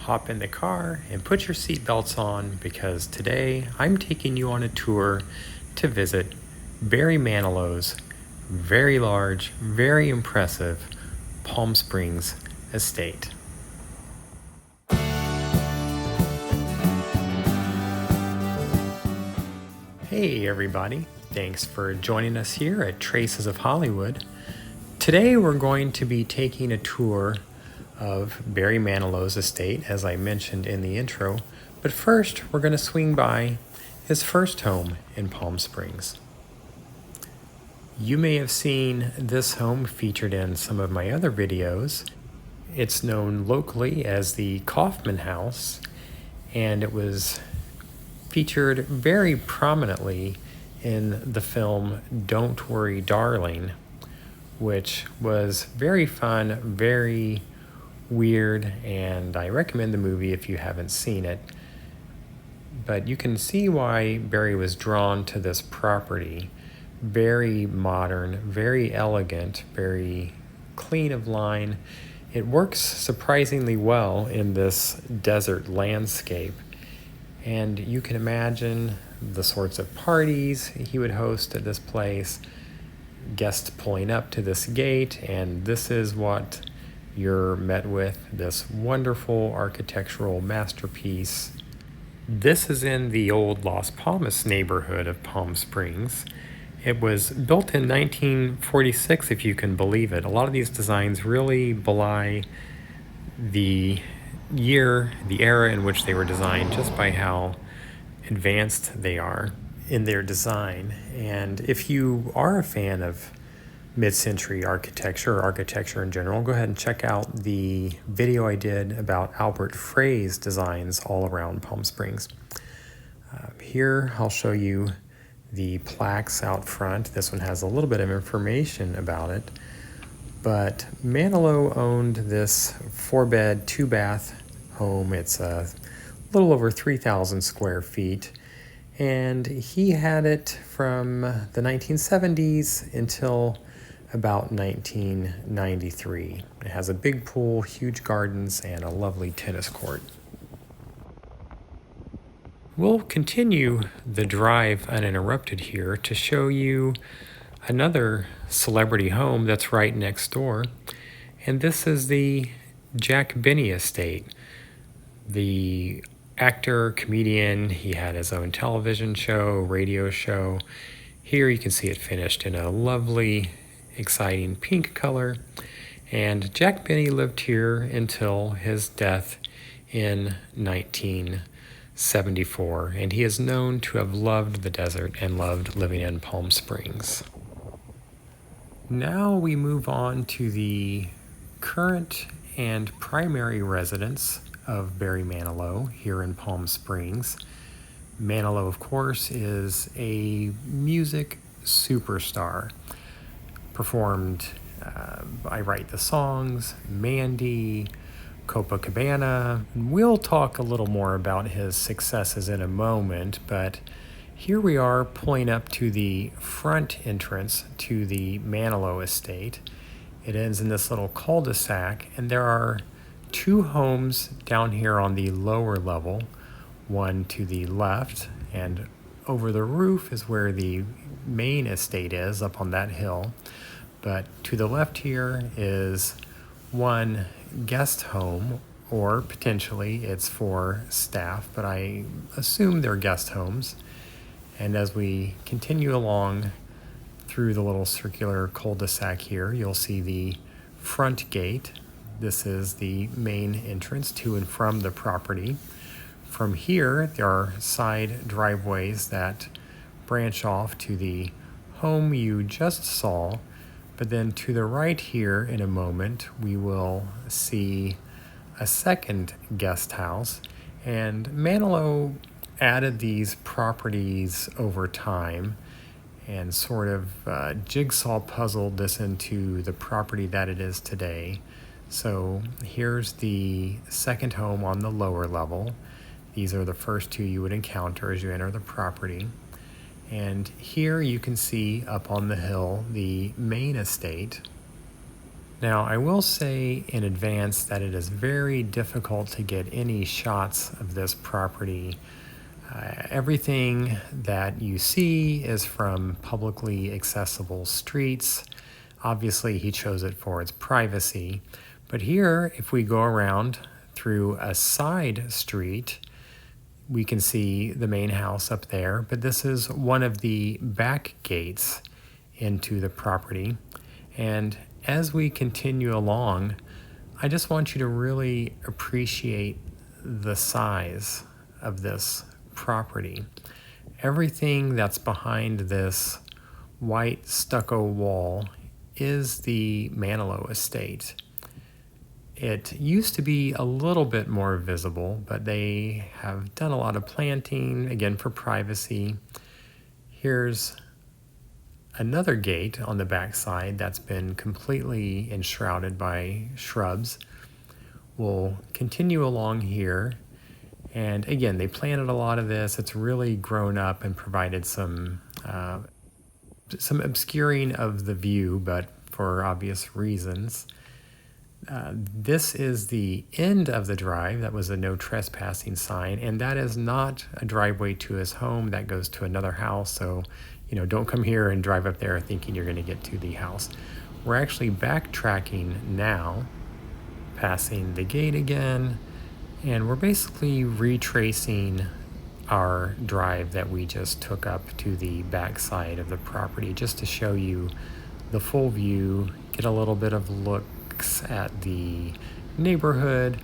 hop in the car and put your seatbelts on because today I'm taking you on a tour to visit Barry Manilow's very large, very impressive Palm Springs estate. Hey everybody, thanks for joining us here at Traces of Hollywood. Today we're going to be taking a tour of Barry Manilow's estate, as I mentioned in the intro, but first we're going to swing by his first home in Palm Springs. You may have seen this home featured in some of my other videos. It's known locally as the Kaufmann House, and it was featured very prominently in the film Don't Worry, Darling, which was very fun, very weird, and I recommend the movie if you haven't seen it. But you can see why Barry was drawn to this property. Very modern, very elegant, very clean of line. It works surprisingly well in this desert landscape. And you can imagine the sorts of parties he would host at this place, guests pulling up to this gate, and this is what you're met with, this wonderful architectural masterpiece. This is in the old Las Palmas neighborhood of Palm Springs. It was built in 1946, if you can believe it. A lot of these designs really belie the year, the era in which they were designed, just by how advanced they are in their design. And if you are a fan of mid-century architecture or architecture in general, go ahead and check out the video I did about Albert Frey's designs all around Palm Springs. Here I'll show you the plaques out front. This one has a little bit of information about it, but Manilow owned this 4-bed, 2-bath home. It's a little over 3,000 square feet, and he had it from the 1970s until about 1993. It has a big pool, huge gardens, and a lovely tennis court. We'll continue the drive uninterrupted here to show you another celebrity home that's right next door, and this is the Jack Benny estate. The actor, comedian, he had his own television show, radio show. Here you can see it finished in a lovely, exciting pink color. And Jack Benny lived here until his death in 1974. And he is known to have loved the desert and loved living in Palm Springs. Now we move on to the current and primary residence of Barry Manilow here in Palm Springs. Manilow, of course, is a music superstar. Performed I Write the Songs, Mandy, Copacabana. We'll talk a little more about his successes in a moment, but here we are pulling up to the front entrance to the Manalo estate. It ends in this little cul-de-sac, and there are 2 homes down here on the lower level, one to the left, and over the roof is where the main estate is, up on that hill. But to the left here is one guest home, or potentially it's for staff, but I assume they're guest homes. And as we continue along through the little circular cul-de-sac here, you'll see the front gate. This is the main entrance to and from the property. From here, there are side driveways that branch off to the home you just saw. But then to the right here in a moment, we will see a second guest house. And Manilow added these properties over time and sort of jigsaw puzzled this into the property that it is today. So here's the second home on the lower level. These are the first 2 you would encounter as you enter the property. And here you can see up on the hill the main estate. Now, I will say in advance that it is very difficult to get any shots of this property. Everything that you see is from publicly accessible streets. Obviously, he chose it for its privacy. But here, if we go around through a side street, we can see the main house up there. But this is one of the back gates into the property. And as we continue along, I just want you to really appreciate the size of this property. Everything that's behind this white stucco wall is the Manalo estate. It used to be a little bit more visible, but they have done a lot of planting, again for privacy. Here's another gate on the back side that's been completely enshrouded by shrubs. We'll continue along here. And again, they planted a lot of this. It's really grown up and provided some obscuring of the view, but for obvious reasons. This is the end of the drive. That was a no trespassing sign, and that is not a driveway to his home. That goes to another house, so don't come here and drive up there thinking you're going to get to the house. We're actually backtracking now, passing the gate again, and we're basically retracing our drive that we just took up to the back side of the property, just to show you the full view, get a little bit of looks at the neighborhood,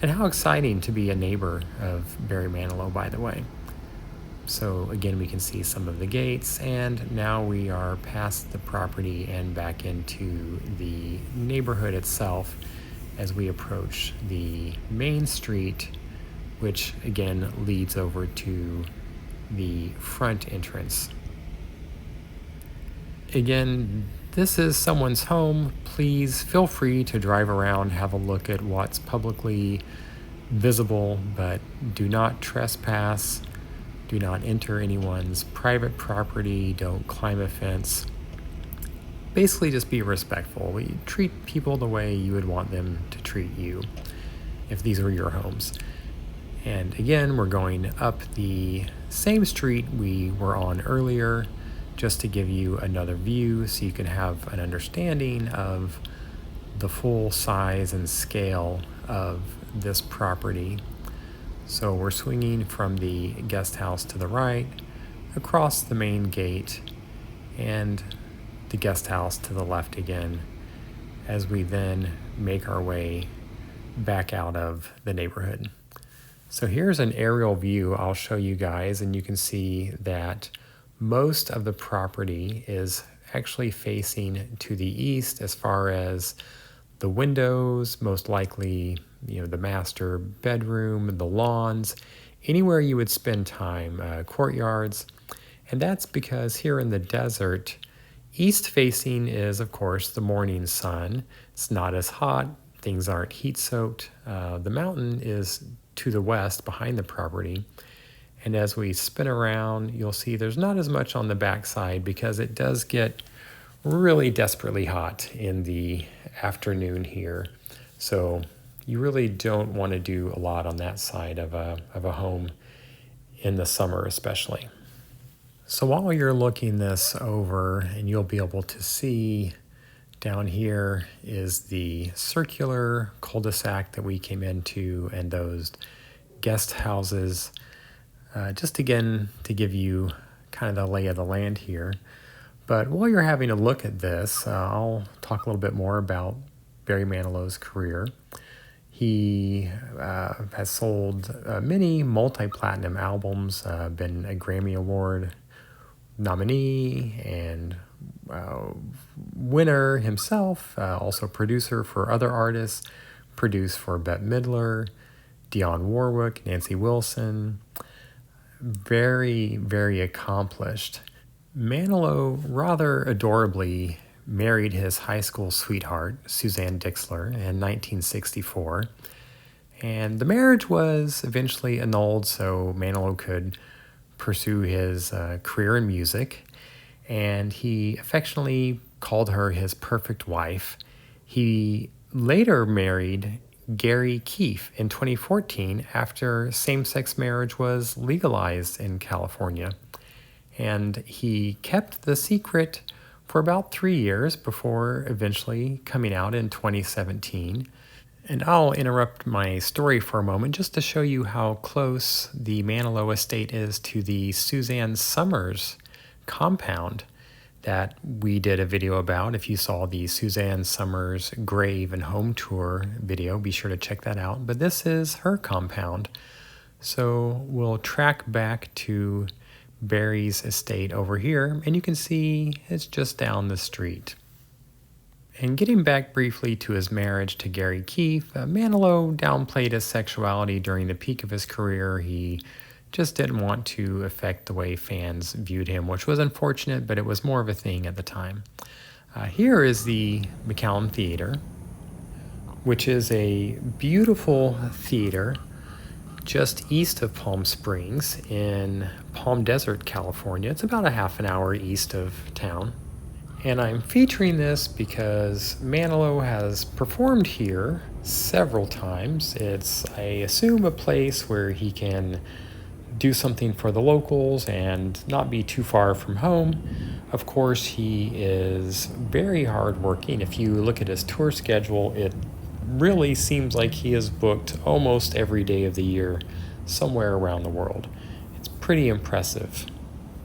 and how exciting to be a neighbor of Barry Manilow, by the way. So again, we can see some of the gates, and now we are past the property and back into the neighborhood itself as we approach the main street, which again leads over to the front entrance. Again, this is someone's home. Please feel free to drive around, have a look at what's publicly visible, but do not trespass. Do not enter anyone's private property. Don't climb a fence. Basically, just be respectful. We treat people the way you would want them to treat you if these were your homes. And again, we're going up the same street we were on earlier, just to give you another view so you can have an understanding of the full size and scale of this property. So we're swinging from the guest house to the right, across the main gate, and the guest house to the left again, as we then make our way back out of the neighborhood. So here's an aerial view I'll show you guys, and you can see that most of the property is actually facing to the east as far as the windows, most likely, the master bedroom, the lawns, anywhere you would spend time, courtyards. And that's because here in the desert, east facing is, of course, the morning sun. It's not as hot. Things aren't heat soaked. The mountain is to the west behind the property. And as we spin around, you'll see there's not as much on the backside because it does get really desperately hot in the afternoon here. So you really don't want to do a lot on that side of a home in the summer especially. So while you're looking this over, and you'll be able to see down here is the circular cul-de-sac that we came into and those guest houses. Just again to give you kind of the lay of the land here. But while you're having a look at this, I'll talk a little bit more about Barry Manilow's career. He has sold many multi-platinum albums, been a Grammy Award nominee and winner himself, also producer for other artists, produced for Bette Midler, Dionne Warwick, Nancy Wilson. Very, very accomplished. Manilow rather adorably married his high school sweetheart, Suzanne Dixler, in 1964. And the marriage was eventually annulled so Manilow could pursue his career in music. And he affectionately called her his perfect wife. He later married Gary Keefe in 2014 after same-sex marriage was legalized in California. And he kept the secret for about 3 years before eventually coming out in 2017. And I'll interrupt my story for a moment just to show you how close the Manalo estate is to the Suzanne Summers compound that we did a video about. If you saw the Suzanne Summers grave and home tour video, be sure to check that out. But this is her compound. So we'll track back to Barry's estate over here, and you can see it's just down the street. And getting back briefly to his marriage to Gary Keefe, Manilow downplayed his sexuality during the peak of his career. He just didn't want to affect the way fans viewed him, which was unfortunate, but it was more of a thing at the time. Here is the McCallum Theater, which is a beautiful theater just east of Palm Springs in Palm Desert, California. It's about a half an hour east of town. And I'm featuring this because Manilow has performed here several times. It's, I assume, a place where he can do something for the locals and not be too far from home. Of course, he is very hardworking. If you look at his tour schedule, it really seems like he is booked almost every day of the year somewhere around the world. It's pretty impressive,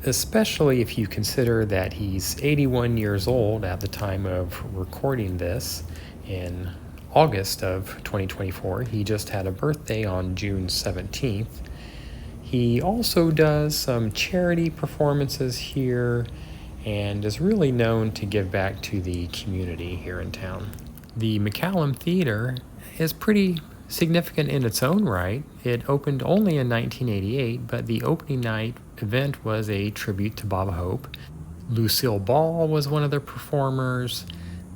especially if you consider that he's 81 years old at the time of recording this in August of 2024. He just had a birthday on June 17th. He also does some charity performances here and is really known to give back to the community here in town. The McCallum Theater is pretty significant in its own right. It opened only in 1988, but the opening night event was a tribute to Bob Hope. Lucille Ball was one of their performers.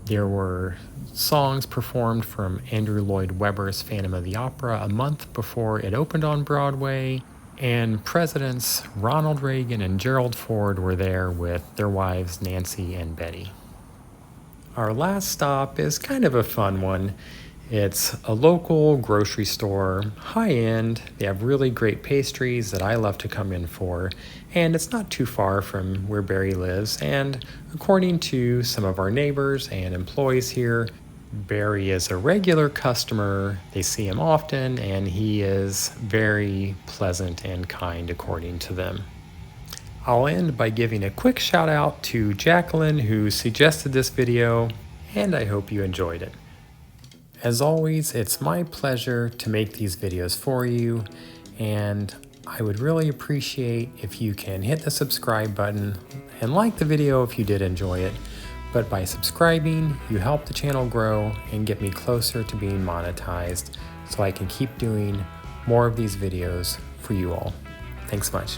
There were songs performed from Andrew Lloyd Webber's Phantom of the Opera a month before it opened on Broadway. And Presidents Ronald Reagan and Gerald Ford were there with their wives Nancy and Betty. Our last stop is kind of a fun one. It's a local grocery store, high-end. They have really great pastries that I love to come in for, and it's not too far from where Barry lives. And according to some of our neighbors and employees here, Barry is a regular customer. They see him often, and he is very pleasant and kind according to them. I'll end by giving a quick shout out to Jacqueline, who suggested this video, and I hope you enjoyed it. As always, it's my pleasure to make these videos for you, and I would really appreciate if you can hit the subscribe button and like the video if you did enjoy it. But by subscribing, you help the channel grow and get me closer to being monetized so I can keep doing more of these videos for you all. Thanks much.